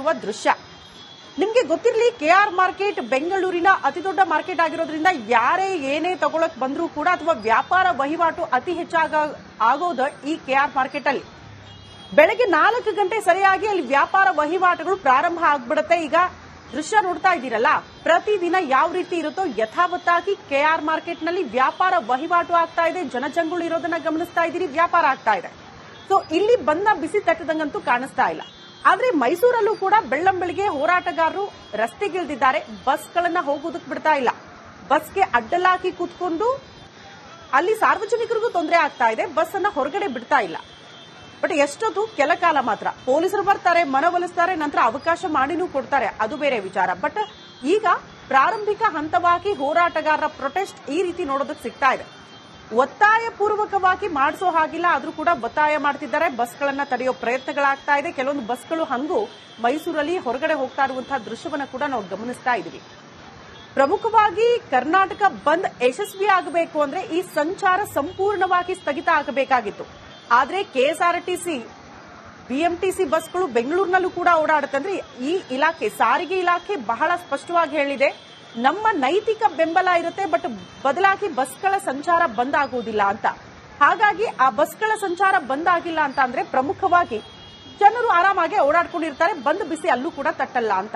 ಇರುವ ದೃಶ್ಯ. ನಿಮ್ಗೆ ಗೊತ್ತಿರಲಿ, ಕೆಆರ್ ಮಾರ್ಕೆಟ್ ಬೆಂಗಳೂರಿನ ಅತಿದೊಡ್ಡ ಮಾರ್ಕೆಟ್ ಆಗಿರೋದ್ರಿಂದ ಯಾರೇ ಏನೇ ತಗೊಳಕ್ ಬಂದ್ರೂ ಕೂಡ ಅಥವಾ ವ್ಯಾಪಾರ ವಹಿವಾಟು ಅತಿ ಹೆಚ್ಚಾಗೋದು ಈ ಕೆಆರ್ ಮಾರ್ಕೆಟ್ ಅಲ್ಲಿ. ಬೆಳಗ್ಗೆ 4 ಗಂಟೆ ಸರಿಯಾಗಿ ಅಲ್ಲಿ ವ್ಯಾಪಾರ ವಹಿವಾಟುಗಳು ಪ್ರಾರಂಭ ಆಗ್ಬಿಡುತ್ತೆ. ಈಗ ದೃಶ್ಯ ನೋಡ್ತಾ ಇದ್ದೀರಲ್ಲ, ಪ್ರತಿದಿನ ಯಾವ ರೀತಿ ಇರುತ್ತೋ ಯಥಾವತ್ತಾಗಿ ಕೆಆರ್ ಮಾರ್ಕೆಟ್ ನಲ್ಲಿ ವ್ಯಾಪಾರ ವಹಿವಾಟು ಆಗ್ತಾ ಇದೆ. ಜನಜಂಗುಳಿ ಇರೋದನ್ನ ಗಮನಿಸ್ತಾ ಇದ್ದೀರಿ, ವ್ಯಾಪಾರ ಆಗ್ತಾ ಇದೆ. ಸೊ ಇಲ್ಲಿ ಬಂದ ಬಿಸಿ ತಟ್ಟದಂಗಂತೂ ಕಾಣಿಸ್ತಾ ಇಲ್ಲ. ಆದ್ರೆ ಮೈಸೂರಲ್ಲೂ ಕೂಡ ಬೆಳ್ಳಂಬೆಳಿಗ್ಗೆ ಹೋರಾಟಗಾರರು ರಸ್ತೆಗಿಳಿದಿದ್ದಾರೆ. ಬಸ್ಗಳನ್ನ ಹೋಗೋದಕ್ಕೆ ಬಿಡ್ತಾ ಇಲ್ಲ. ಬಸ್ಗೆ ಅಡ್ಡಲಾಕಿ ಕೂತ್ಕೊಂಡು ಅಲ್ಲಿ ಸಾರ್ವಜನಿಕರಿಗೂ ತೊಂದರೆ ಆಗ್ತಾ ಇದೆ. ಬಸ್ ಅನ್ನ ಹೊರಗಡೆ ಬಿಡ್ತಾ ಇಲ್ಲ. ಬಟ್ ಎಷ್ಟೊತ್ತು, ಕೆಲ ಕಾಲ ಮಾತ್ರ ಪೊಲೀಸರು ಬರ್ತಾರೆ, ಮನವೊಲಿಸ್ತಾರೆ, ನಂತರ ಅವಕಾಶ ಮಾಡಿನೂ ಕೊಡ್ತಾರೆ, ಅದು ಬೇರೆ ವಿಚಾರ. ಬಟ್ ಈಗ ಪ್ರಾರಂಭಿಕ ಹಂತವಾಗಿ ಹೋರಾಟಗಾರರ ಪ್ರೊಟೆಸ್ಟ್ ಈ ರೀತಿ ನೋಡೋದಕ್ಕೆ ಸಿಗ್ತಾ ಇದೆ. ಒತ್ತಾಯ ಪೂರ್ವಕವಾಗಿ ಮಾಡಿಸೋ ಹಾಗಿಲ್ಲ, ಆದ್ರೂ ಕೂಡ ಒತ್ತಾಯ ಮಾಡ್ತಿದ್ದಾರೆ. ಬಸ್ಗಳನ್ನ ತಡೆಯೋ ಪ್ರಯತ್ನಗಳಾಗ್ತಾ ಇದೆ. ಕೆಲವೊಂದು ಬಸ್ಗಳು ಹಂಗೂ ಮೈಸೂರಲ್ಲಿ ಹೊರಗಡೆ ಹೋಗ್ತಾ ಇರುವಂತಹ ದೃಶ್ಯವನ್ನ ಕೂಡ ನಾವು ಗಮನಿಸ್ತಾ ಇದ್ದೀವಿ. ಪ್ರಮುಖವಾಗಿ ಕರ್ನಾಟಕ ಬಂದ್ ಯಶಸ್ವಿ ಆಗಬೇಕು ಅಂದ್ರೆ ಈ ಸಂಚಾರ ಸಂಪೂರ್ಣವಾಗಿ ಸ್ಥಗಿತ ಆಗಬೇಕಾಗಿತ್ತು. ಆದ್ರೆ ಕೆಎಸ್ಆರ್ಟಿಸಿ, ಬಿಎಂಟಿಸಿ ಬಸ್ಗಳು ಬೆಂಗಳೂರಿನಲ್ಲೂ ಕೂಡ ಓಡಾಡುತ್ತಂದ್ರೆ ಈ ಇಲಾಖೆ, ಸಾರಿಗೆ ಇಲಾಖೆ ಬಹಳ ಸ್ಪಷ್ಟವಾಗಿ ಹೇಳಿದೆ, ನಮ್ಮ ನೈತಿಕ ಬೆಂಬಲ ಇರುತ್ತೆ, ಬಟ್ ಬದಲಾಗಿ ಬಸ್ಗಳ ಸಂಚಾರ ಬಂದ್ ಆಗುವುದಿಲ್ಲ ಅಂತ. ಹಾಗಾಗಿ ಆ ಬಸ್ಗಳ ಸಂಚಾರ ಬಂದ್ ಆಗಿಲ್ಲ ಅಂತ ಅಂದ್ರೆ ಪ್ರಮುಖವಾಗಿ ಜನರು ಆರಾಮಾಗಿ ಓಡಾಡ್ಕೊಂಡಿರ್ತಾರೆ, ಬಂದ್ ಬಿಸಿ ಅಲ್ಲೂ ಕೂಡ ತಟ್ಟಲ್ಲ ಅಂತ.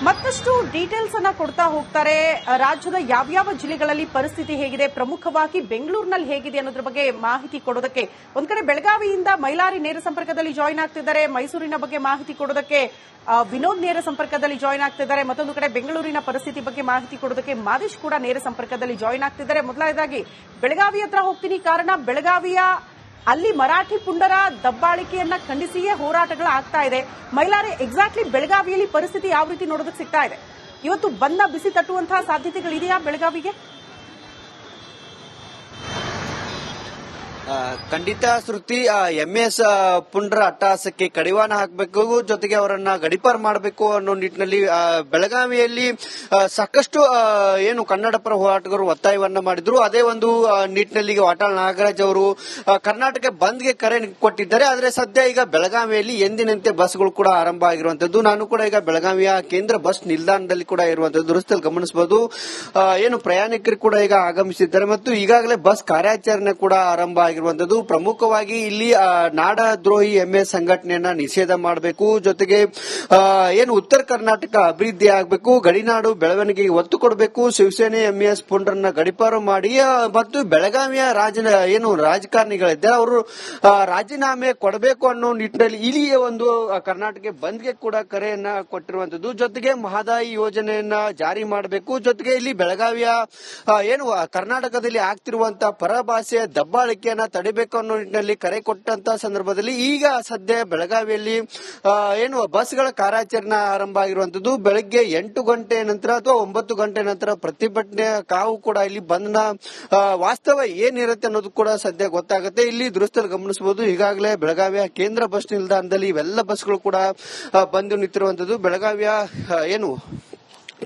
ಮತ್ತಷ್ಟು ಡೀಟೇಲ್ಸ್ ಅನ್ನ ಕೊಡ್ತಾ ಹೋಗ್ತಾರೆ. ರಾಜ್ಯದ ಯಾವ್ಯಾವ ಜಿಲ್ಲೆಗಳಲ್ಲಿ ಪರಿಸ್ಥಿತಿ ಹೇಗಿದೆ, ಪ್ರಮುಖವಾಗಿ ಬೆಂಗಳೂರಿನಲ್ಲಿ ಹೇಗಿದೆ ಅನ್ನೋದ್ರ ಬಗ್ಗೆ ಮಾಹಿತಿ ಕೊಡೋದಕ್ಕೆ ಒಂದ್ ಕಡೆ ಬೆಳಗಾವಿಯಿಂದ ಮೈಲಾರಿ ನೇರ ಸಂಪರ್ಕದಲ್ಲಿ ಜಾಯಿನ್ ಆಗ್ತಿದ್ದಾರೆ. ಮೈಸೂರಿನ ಬಗ್ಗೆ ಮಾಹಿತಿ ಕೊಡೋದಕ್ಕೆ ವಿನೋದ್ ನೇರ ಸಂಪರ್ಕದಲ್ಲಿ ಜಾಯಿನ್ ಆಗ್ತಿದ್ದಾರೆ. ಮತ್ತೊಂದು ಕಡೆ ಬೆಂಗಳೂರಿನ ಪರಿಸ್ಥಿತಿ ಬಗ್ಗೆ ಮಾಹಿತಿ ಕೊಡೋದಕ್ಕೆ ಮಾದೇಶ್ ಕೂಡ ನೇರ ಸಂಪರ್ಕದಲ್ಲಿ ಜಾಯಿನ್ ಆಗ್ತಿದ್ದಾರೆ. ಮೊದಲನೇದಾಗಿ ಬೆಳಗಾವಿ ಹತ್ರ ಹೋಗ್ತೀನಿ, ಕಾರಣ ಬೆಳಗಾವಿಯ ಅಲ್ಲಿ ಮರಾಠಿ ಪುಂಡರ ದಬ್ಬಾಳಿಕೆಯನ್ನ ಖಂಡಿಸಿಯೇ ಹೋರಾಟಗಳು ಆಗ್ತಾ ಇದೆ. ಮೈಲಾರಿ, ಎಕ್ಸಾಕ್ಟ್ಲಿ ಬೆಳಗಾವಿಯಲ್ಲಿ ಪರಿಸ್ಥಿತಿ ಯಾವ ರೀತಿ ನೋಡೋದಕ್ಕೆ ಸಿಗ್ತಾ ಇದೆ? ಇವತ್ತು ಬಂದ ಬಿಸಿ ತಟ್ಟುವಂತಹ ಸಾಧ್ಯತೆಗಳಿದೆಯಾ ಬೆಳಗಾವಿಗೆ? ಖಂಡಿತ ಶ್ರುತಿ, ಎಂಎಸ್ ಪುಂಡ್ರ ಅಟ್ಟಹಾಸಕ್ಕೆ ಕಡಿವಾಣ ಹಾಕಬೇಕು, ಜೊತೆಗೆ ಅವರನ್ನ ಗಡೀಪಾರು ಮಾಡಬೇಕು ಅನ್ನೋ ನಿಟ್ಟಿನಲ್ಲಿ ಬೆಳಗಾವಿಯಲ್ಲಿ ಸಾಕಷ್ಟು ಏನು ಕನ್ನಡ ಪರ ಹೋರಾಟಗಾರರು ಒತ್ತಾಯವನ್ನ ಮಾಡಿದ್ರು. ಅದೇ ಒಂದು ನಿಟ್ಟಿನಲ್ಲಿ ಈಗ ವಾಟಾಳ್ ನಾಗರಾಜ್ ಅವರು ಕರ್ನಾಟಕ ಬಂದ್ಗೆ ಕರೆ ಕೊಟ್ಟಿದ್ದಾರೆ. ಆದ್ರೆ ಸದ್ಯ ಈಗ ಬೆಳಗಾವಿಯಲ್ಲಿ ಎಂದಿನಂತೆ ಬಸ್ಗಳು ಕೂಡ ಆರಂಭ ಆಗಿರುವಂತದ್ದು. ನಾನು ಕೂಡ ಈಗ ಬೆಳಗಾವಿಯ ಕೇಂದ್ರ ಬಸ್ ನಿಲ್ದಾಣದಲ್ಲಿ ಕೂಡ ಇರುವಂತದ್ದು ದೃಶ್ಯದಲ್ಲಿ ಗಮನಿಸಬಹುದು. ಏನು ಪ್ರಯಾಣಿಕರು ಕೂಡ ಈಗ ಆಗಮಿಸಿದ್ದಾರೆ ಮತ್ತು ಈಗಾಗಲೇ ಬಸ್ ಕಾರ್ಯಾಚರಣೆ ಕೂಡ ಆರಂಭ ಆಗಿರುವಂತದ್ದು. ಪ್ರಮುಖವಾಗಿ ಇಲ್ಲಿ ನಾಡದ್ರೋಹಿ ಎಂಎಸ್ ಸಂಘಟನೆಯನ್ನ ನಿಷೇಧ ಮಾಡಬೇಕು, ಜೊತೆಗೆ ಏನು ಉತ್ತರ ಕರ್ನಾಟಕ ಅಭಿವೃದ್ಧಿ ಆಗಬೇಕು, ಗಡಿನಾಡು ಬೆಳವಣಿಗೆಗೆ ಒತ್ತು ಕೊಡಬೇಕು, ಶಿವಸೇನೆ ಎಂಎಸ್ ಪುಂಡ್ರನ್ನ ಗಡೀಪಾರು ಮಾಡಿ ಮತ್ತು ಬೆಳಗಾವಿಯ ಏನು ರಾಜಕಾರಣಿಗಳಿದ್ದಾರೆ ಅವರು ರಾಜೀನಾಮೆ ಕೊಡಬೇಕು ಅನ್ನೋ ನಿಟ್ಟಿನಲ್ಲಿ ಇಲ್ಲಿಯ ಒಂದು ಕರ್ನಾಟಕ ಬಂದ್ಗೆ ಕೂಡ ಕರೆಯನ್ನ ಕೊಟ್ಟಿರುವಂತದ್ದು. ಜೊತೆಗೆ ಮಹದಾಯಿ ಯೋಜನೆಯನ್ನ ಜಾರಿ ಮಾಡಬೇಕು, ಜೊತೆಗೆ ಇಲ್ಲಿ ಬೆಳಗಾವಿಯ ಏನು ಕರ್ನಾಟಕದಲ್ಲಿ ಆಗ್ತಿರುವಂತಹ ಪರಭಾಷೆಯ ದಬ್ಬಾಳಿಕೆಯನ್ನ ತಡಿಬೇಕು ಅನ್ನೋ ನಿಟ್ಟಿನಲ್ಲಿ ಕರೆ ಕೊಟ್ಟಂತ ಸಂದರ್ಭದಲ್ಲಿ ಈಗ ಸದ್ಯ ಬೆಳಗಾವಿಯಲ್ಲಿ ಏನು ಬಸ್ಗಳ ಕಾರ್ಯಾಚರಣೆ ಆರಂಭ ಆಗಿರುವಂತದ್ದು. ಬೆಳಗ್ಗೆ 8 ಗಂಟೆ ನಂತರ ಅಥವಾ 9 ಗಂಟೆ ನಂತರ ಪ್ರತಿಭಟನೆ ಕಾವು ಕೂಡ ಇಲ್ಲಿ ಬಂದ್ನ ವಾಸ್ತವ ಏನಿರುತ್ತೆ ಅನ್ನೋದು ಕೂಡ ಸದ್ಯ ಗೊತ್ತಾಗುತ್ತೆ. ಇಲ್ಲಿ ದೃಶ್ಯದಲ್ಲಿ ಗಮನಿಸಬಹುದು, ಈಗಾಗಲೇ ಬೆಳಗಾವಿಯ ಕೇಂದ್ರ ಬಸ್ ನಿಲ್ದಾಣದಲ್ಲಿ ಇವೆಲ್ಲ ಬಸ್ಗಳು ಕೂಡ ಬಂದು ನಿಂತಿರುವಂತದ್ದು. ಬೆಳಗಾವಿಯ ಏನು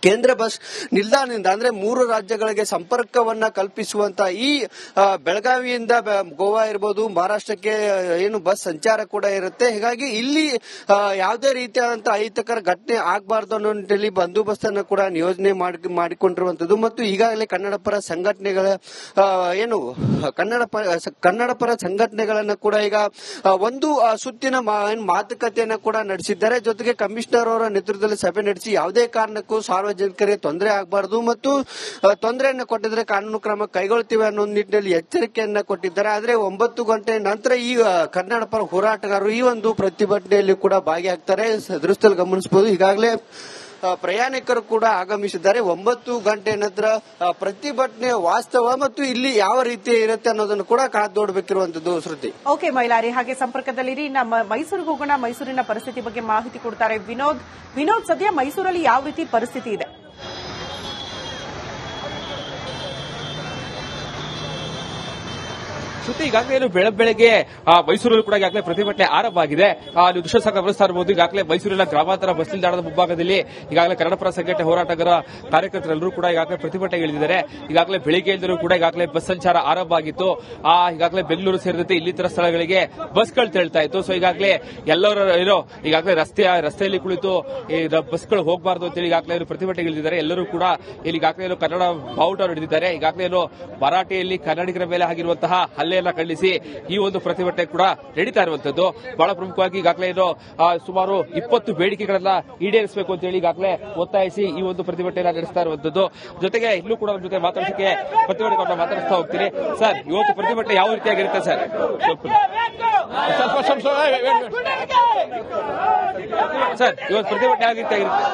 ಕೇಂದ್ರ ಬಸ್ ನಿಲ್ದಾಣದಿಂದ ಅಂದ್ರೆ 3 ರಾಜ್ಯಗಳಿಗೆ ಸಂಪರ್ಕವನ್ನ ಕಲ್ಪಿಸುವಂತ ಈ ಬೆಳಗಾವಿಯಿಂದ ಗೋವಾ ಇರಬಹುದು, ಮಹಾರಾಷ್ಟ್ರಕ್ಕೆ ಏನು ಬಸ್ ಸಂಚಾರ ಕೂಡ ಇರುತ್ತೆ. ಹೀಗಾಗಿ ಇಲ್ಲಿ ಯಾವುದೇ ರೀತಿಯಾದಂತಹ ಅಹಿತಕರ ಘಟನೆ ಆಗಬಾರದು ಅನ್ನೋ ನಿಟ್ಟಿನಲ್ಲಿ ಬಂದೋಬಸ್ತ್ ಅನ್ನು ಕೂಡ ನಿಯೋಜನೆ ಮಾಡಿಕೊಂಡಿರುವಂತದ್ದು. ಮತ್ತು ಈಗಾಗಲೇ ಕನ್ನಡ ಪರ ಸಂಘಟನೆಗಳ ಏನು ಕನ್ನಡ ಪರ ಸಂಘಟನೆಗಳನ್ನ ಕೂಡ ಈಗ ಒಂದು ಸುತ್ತಿನ ಮಾತುಕತೆಯನ್ನ ಕೂಡ ನಡೆಸಿದ್ದಾರೆ. ಜೊತೆಗೆ ಕಮಿಷನರ್ ಅವರ ನೇತೃತ್ವದಲ್ಲಿ ಸಭೆ ನಡೆಸಿ ಯಾವುದೇ ಕಾರಣಕ್ಕೂ ಸಾರ್ವಜನಿಕರಿಗೆ ತೊಂದರೆ ಆಗಬಾರದು ಮತ್ತು ತೊಂದರೆಯನ್ನು ಕೊಟ್ಟಿದ್ರೆ ಕಾನೂನು ಕ್ರಮ ಕೈಗೊಳ್ಳುತ್ತೇವೆ ಅನ್ನೋ ನಿಟ್ಟಿನಲ್ಲಿ ಎಚ್ಚರಿಕೆಯನ್ನ ಕೊಟ್ಟಿದ್ದಾರೆ. ಆದ್ರೆ 9 ಗಂಟೆ ನಂತರ ಈ ಕನ್ನಡ ಪರ ಹೋರಾಟಗಾರರು ಈ ಒಂದು ಪ್ರತಿಭಟನೆಯಲ್ಲಿ ಕೂಡ ಭಾಗಿಯಾಗ್ತಾರೆ. ದೃಶ್ಯದಲ್ಲಿ ಗಮನಿಸಬಹುದು, ಈಗಾಗಲೇ ಪ್ರಯಾಣಿಕರು ಕೂಡ ಆಗಮಿಸಿದ್ದಾರೆ. 9 ಗಂಟೆ ನಂತರ ಪ್ರತಿಭಟನೆ ವಾಸ್ತವ ಮತ್ತು ಇಲ್ಲಿ ಯಾವ ರೀತಿ ಇರುತ್ತೆ ಅನ್ನೋದನ್ನು ಕೂಡ ಕಾದು ನೋಡಬೇಕಿರುವಂತದ್ದು. ಶ್ರುತಿ, ಓಕೆ ಮೈಲಾರಿ, ಹಾಗೆ ಸಂಪರ್ಕದಲ್ಲಿರಿ. ನಮ್ಮ ಮೈಸೂರಿಗೆ ಹೋಗೋಣ. ಮೈಸೂರಿನ ಪರಿಸ್ಥಿತಿ ಬಗ್ಗೆ ಮಾಹಿತಿ ಕೊಡ್ತಾರೆ ವಿನೋದ್. ಸದ್ಯ ಮೈಸೂರಲ್ಲಿ ಯಾವ ರೀತಿ ಪರಿಸ್ಥಿತಿ ಇದೆ? ಶ್ರುತಿ, ಈಗಾಗಲೇ ಏನು ಬೆಳಗ್ಗೆ ಮೈಸೂರಲ್ಲಿ ಕೂಡ ಈಗಾಗಲೇ ಪ್ರತಿಭಟನೆ ಆರಂಭ ಆಗಿದೆ. ನೀವು ದೃಶ್ಯ ಗಮನಿಸ್ತಾ ಇರಬಹುದು. ಈಗಾಗಲೇ ಮೈಸೂರಿನ ಗ್ರಾಮಾಂತರ ಬಸ್ ನಿಲ್ದಾಣದ ಮುಂಭಾಗದಲ್ಲಿ ಈಗಾಗಲೇ ಕನ್ನಡ ಪರ ಸಂಘಟನೆ ಹೋರಾಟಗಾರ ಕಾರ್ಯಕರ್ತರೆಲ್ಲರೂ ಕೂಡ ಈಗಾಗಲೇ ಪ್ರತಿಭಟನೆಗೆ ಇಳಿದಿದ್ದಾರೆ. ಈಗಾಗಲೇ ಬೆಳಿಗ್ಗೆಯಿಂದಲೂ ಕೂಡ ಈಗಾಗಲೇ ಬಸ್ ಸಂಚಾರ ಆರಂಭ ಆಗಿತ್ತು. ಈಗಾಗಲೇ ಬೆಂಗಳೂರು ಸೇರಿದಂತೆ ಇನ್ನಿತರ ಸ್ಥಳಗಳಿಗೆ ಬಸ್ಗಳು ತೆರಳ್ತಾ ಇತ್ತು. ಸೊ ಈಗಾಗಲೇ ಎಲ್ಲರೂ ಏನೋ ಈಗಾಗಲೇ ರಸ್ತೆಯಲ್ಲಿ ಕುಳಿತು ಬಸ್ಗಳು ಹೋಗಬಾರದು ಅಂತೇಳಿ ಈಗಾಗಲೇ ಪ್ರತಿಭಟನೆಗೆ ಇಳಿದಿದ್ದಾರೆ. ಎಲ್ಲರೂ ಕೂಡ ಇಲ್ಲಿ ಈಗಾಗಲೇ ಕನ್ನಡ ಬಾವುಟ ಹಿಡಿದಿದ್ದಾರೆ. ಈಗಾಗಲೇ ಮರಾಠಿಯಲ್ಲಿ ಕನ್ನಡಿಗರ ಮೇಲೆ ಆಗಿರುವಂತಹ ಹಲ್ಲೆಯನ್ನ ಖಂಡಿಸಿ ಈ ಒಂದು ಪ್ರತಿಭಟನೆ ಕೂಡ ನಡೀತಾ ಇರುವಂತದ್ದು. ಬಹಳ ಪ್ರಮುಖವಾಗಿ ಈಗಾಗಲೇ ಸುಮಾರು 20 ಬೇಡಿಕೆಗಳನ್ನ ಈಡೇರಿಸಬೇಕು ಅಂತ ಹೇಳಿ ಈಗಾಗಲೇ ಒತ್ತಾಯಿಸಿ ಈ ಒಂದು ಪ್ರತಿಭಟನೆಯನ್ನು ನಡೆಸ್ತಾ ಇರುವಂತದ್ದು. ಜೊತೆಗೆ ಇಲ್ಲೂ ಕೂಡ ನಮ್ಮ ಜೊತೆ ಮಾತಾಡೋದಕ್ಕೆ ಪ್ರತಿಭಟನೆ ಮಾತಾಡಿಸ್ತಾ ಹೋಗ್ತೀನಿ. ಸರ್, ಇವತ್ತು ಪ್ರತಿಭಟನೆ ಯಾವ ರೀತಿಯಾಗಿರುತ್ತೆ ಸರ್? ಸರ್, ಇವತ್ತು ಪ್ರತಿಭಟನೆ ಯಾವ ರೀತಿಯಾಗಿರುತ್ತೆ?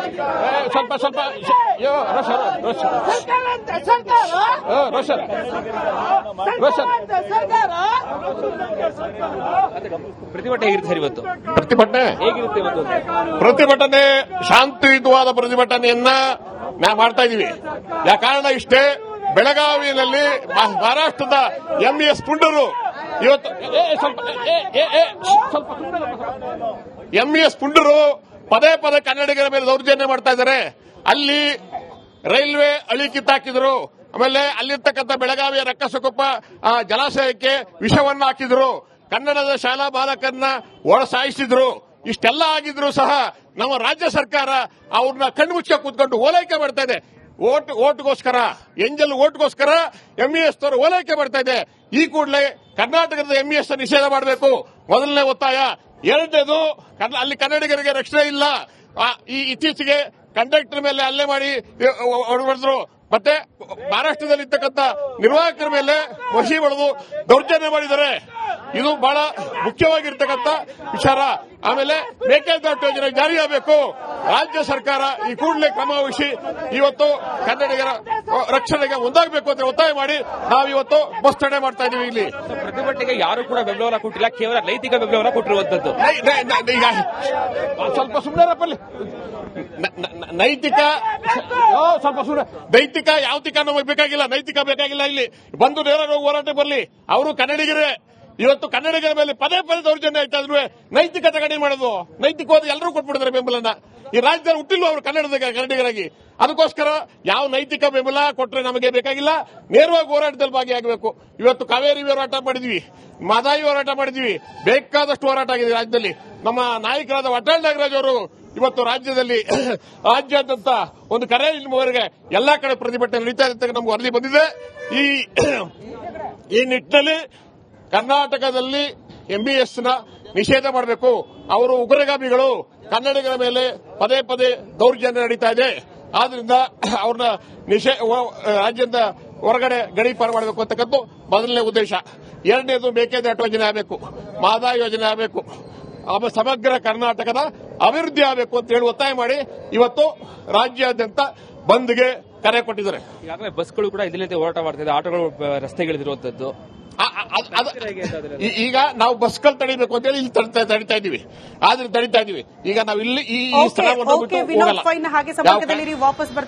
ಪ್ರತಿಭಟನೆ ಹೇಗಿರುತ್ತೆ ಸರ್ ಇವತ್ತು? ಪ್ರತಿಭಟನೆ ಹೇಗಿರುತ್ತೆ ಇವತ್ತು? ಪ್ರತಿಭಟನೆ ಶಾಂತಿಯುತವಾದ ಪ್ರತಿಭಟನೆಯನ್ನ ನಾವು ಮಾಡ್ತಾ ಇದೀವಿ. ಕಾರಣ ಇಷ್ಟೇ, ಬೆಳಗಾವಿಯಲ್ಲಿ ಮಹಾರಾಷ್ಟ್ರದ ಎಂಇಎಸ್ ಪುಂಡರು ಇವತ್ತು ಎಂಇಎಸ್ ಪುಂಡರು ಪದೇ ಪದೇ ಕನ್ನಡಿಗರ ಮೇಲೆ ದೌರ್ಜನ್ಯ ಮಾಡ್ತಾ ಇದ್ದಾರೆ. ಅಲ್ಲಿ ರೈಲ್ವೆ ಹಳಿ ಕಿತ್ತಾಕಿದ್ರು. ಆಮೇಲೆ ಅಲ್ಲಿರ್ತಕ್ಕಂಥ ಬೆಳಗಾವಿಯ ರಕ್ಕಸಕೊಪ್ಪ ಜಲಾಶಯಕ್ಕೆ ವಿಷವನ್ನ ಹಾಕಿದ್ರು. ಕನ್ನಡದ ಶಾಲಾ ಬಾಲಕರನ್ನ ಒಳಸಾಯಿಸಿದ್ರು. ಇಷ್ಟೆಲ್ಲ ಆಗಿದ್ರು ಸಹ ನಮ್ಮ ರಾಜ್ಯ ಸರ್ಕಾರ ಅವ್ರನ್ನ ಕಣ್ಮುಚ್ಚ ಕೂತ್ಕೊಂಡು ಓಲೈಕೆ ಮಾಡ್ತಾ ಇದೆ. ಓಟ್ಗೋಸ್ಕರ, ಎಂಜಲ್ ಓಟ್ಗೋಸ್ಕರ ಎಂಇಎಸ್ ತವರು ಓಲೈಕೆ ಮಾಡ್ತಾ ಇದೆ. ಈ ಕೂಡಲೇ ಕರ್ನಾಟಕದ ಎಂಇಎಸ್ ನಿಷೇಧ ಮಾಡಬೇಕು, ಮೊದಲನೇ ಒತ್ತಾಯ. ಎರಡನೇದು, ಅಲ್ಲಿ ಕನ್ನಡಿಗರಿಗೆ ರಕ್ಷಣೆ ಇಲ್ಲ. ಈ ಇತ್ತೀಚೆಗೆ ಕಂಡಕ್ಟರ್ ಮೇಲೆ ಹಲ್ಲೆ ಮಾಡಿ ಹೊಡೆದ್ರು. ಮತ್ತೆ ಮಹಾರಾಷ್ಟ್ರದಲ್ಲಿ ಇರ್ತಕ್ಕಂಥ ನಿರ್ವಾಹಕರ ಮೇಲೆ ಮಸಿ ಹೊಡೆದು ದೌರ್ಜನ್ಯ ಮಾಡಿದ್ದಾರೆ. ಇದು ಬಹಳ ಮುಖ್ಯವಾಗಿರ್ತಕ್ಕಂಥ ವಿಚಾರ. ಆಮೇಲೆ ಮೇಕೆದಾಟು ಯೋಜನೆ ಜಾರಿಯಾಗಬೇಕು. ರಾಜ್ಯ ಸರ್ಕಾರ ಈ ಕೂಡಲೇ ಕ್ರಮ ವಹಿಸಿ ಇವತ್ತು ಕನ್ನಡಿಗರ ರಕ್ಷಣೆಗೆ ಒಂದಾಗಬೇಕು ಅಂತ ಒತ್ತಾಯ ಮಾಡಿ ನಾವಿವತ್ತು ಬಸ್ ತಡೆ ಮಾಡ್ತಾ ಇದೀವಿ. ಇಲ್ಲಿ ಪ್ರತಿಭಟನೆಗೆ ಯಾರು ಕೂಡ ಬೆಂಬಲವನ್ನು ಕೊಟ್ಟಿಲ್ಲ, ಕೇವಲ ನೈತಿಕ ಬೆಂಬಲವನ್ನು ಕೊಟ್ಟಿರುವಂತದ್ದು. ಸ್ವಲ್ಪ ಸುಮ್ಮನೆ ನೈತಿಕ ಸ್ವಲ್ಪ ಸುಮ್ಮನೆ ನೈತಿಕ ಯಾವತಿಕ ನಮಗೆ ಬೇಕಾಗಿಲ್ಲ, ನೈತಿಕ ಬೇಕಾಗಿಲ್ಲ. ಇಲ್ಲಿ ಬಂದು ನೇರ ಹೋರಾಟ ಬರಲಿ. ಅವರು ಕನ್ನಡಿಗರೇ. ಇವತ್ತು ಕನ್ನಡಿಗರ ಮೇಲೆ ಪದೇ ಪದೇ ದೌರ್ಜನ್ಯ ಆಯ್ತಾ ಇದ್ರು. ನೈತಿಕತೆ ಕಡಿಮೆ ಮಾಡೋದು, ನೈತಿಕವಾದ ಎಲ್ಲರೂ ಕೊಟ್ಬಿಡಿದ್ರೆ ಬೆಂಬಲನ. ಈ ರಾಜ್ಯದಲ್ಲಿ ಹುಟ್ಟಿಲ್ವ ಅವರು ಕನ್ನಡಿಗರಾಗಿ. ಅದಕ್ಕೋಸ್ಕರ ಯಾವ ನೈತಿಕ ಬೆಂಬಲ ಕೊಟ್ಟರೆ ನಮಗೆ ಬೇಕಾಗಿಲ್ಲ. ನೇರವಾಗಿ ಹೋರಾಟದಲ್ಲಿ ಭಾಗಿಯಾಗಬೇಕು. ಇವತ್ತು ಕಾವೇರಿ ಹೋರಾಟ ಮಾಡಿದ್ವಿ, ಮಹದಾಯಿ ಹೋರಾಟ ಮಾಡಿದ್ವಿ, ಬೇಕಾದಷ್ಟು ಹೋರಾಟ ಆಗಿದೆ ರಾಜ್ಯದಲ್ಲಿ. ನಮ್ಮ ನಾಯಕರಾದ ಅಟಲ್ ನಾಗರಾಜ್ ಅವರು ಇವತ್ತು ರಾಜ್ಯದಲ್ಲಿ ರಾಜ್ಯಾದ್ಯಂತ ಒಂದು ಕರೆ ಇಲ್ಲಿವರೆಗೆ ಎಲ್ಲಾ ಕಡೆ ಪ್ರತಿಭಟನೆ ನಡೀತಾ ಇದೆ ಅಂತ ನಮ್ಗೆ ವರದಿ ಬಂದಿದೆ. ಈ ನಿಟ್ಟಿನಲ್ಲಿ ಕರ್ನಾಟಕದಲ್ಲಿ ಎಂಇಎಸ್ ನ ನಿಷೇಧ ಮಾಡಬೇಕು. ಅವರು ಉಗ್ರಗಾಮಿಗಳು, ಕನ್ನಡಿಗರ ಮೇಲೆ ಪದೇ ಪದೇ ದೌರ್ಜನ್ಯ ನಡೀತಾ ಇದೆ. ಆದ್ರಿಂದ ಅವ್ರನ್ನ ರಾಜ್ಯದ ಹೊರಗಡೆ ಗಡೀಪಾರು ಮಾಡಬೇಕು ಅಂತಕ್ಕಂಥ ಮೊದಲನೇ ಉದ್ದೇಶ. ಎರಡನೇದು, ಮೇಕೆದಾಟು ಯೋಜನೆ ಆಗಬೇಕು, ಮಹದಾಯಿ ಯೋಜನೆ ಆಗಬೇಕು, ಆಮೇಲೆ ಸಮಗ್ರ ಕರ್ನಾಟಕದ ಅಭಿವೃದ್ಧಿ ಆಗಬೇಕು ಅಂತ ಹೇಳಿ ಒತ್ತಾಯ ಮಾಡಿ ಇವತ್ತು ರಾಜ್ಯಾದ್ಯಂತ ಬಂದ್ಗೆ ಕರೆ ಕೊಟ್ಟಿದ್ದಾರೆ. ಈಗಾಗಲೇ ಬಸ್ಗಳು ಕೂಡ ಇದರಿಂದ ಹೋರಾಟ ಮಾಡ್ತಿದೆ, ಆಟೋಗಳು ರಸ್ತೆಗಿಳಿದಿರುವಂತದ್ದು. ಈಗ ನಾವು ಬಸ್ಗಳು ತಡಿಬೇಕು ಅಂತ ಹೇಳಿ ಇಲ್ಲಿ ತಡಿತಾ ಇದೀವಿ. ಆದ್ರೆ ತಡಿತಾ ಇದೀವಿ. ಈಗ ನಾವು ಇಲ್ಲಿ ಈ ಸ್ಥಳವನ್ನು ವಿನೋದ್ ಫೈನ್ ಹಾಗೆ ಸಂಪರ್ಕದಲ್ಲಿ ವಾಪಸ್ ಬರ್ತೀವಿ.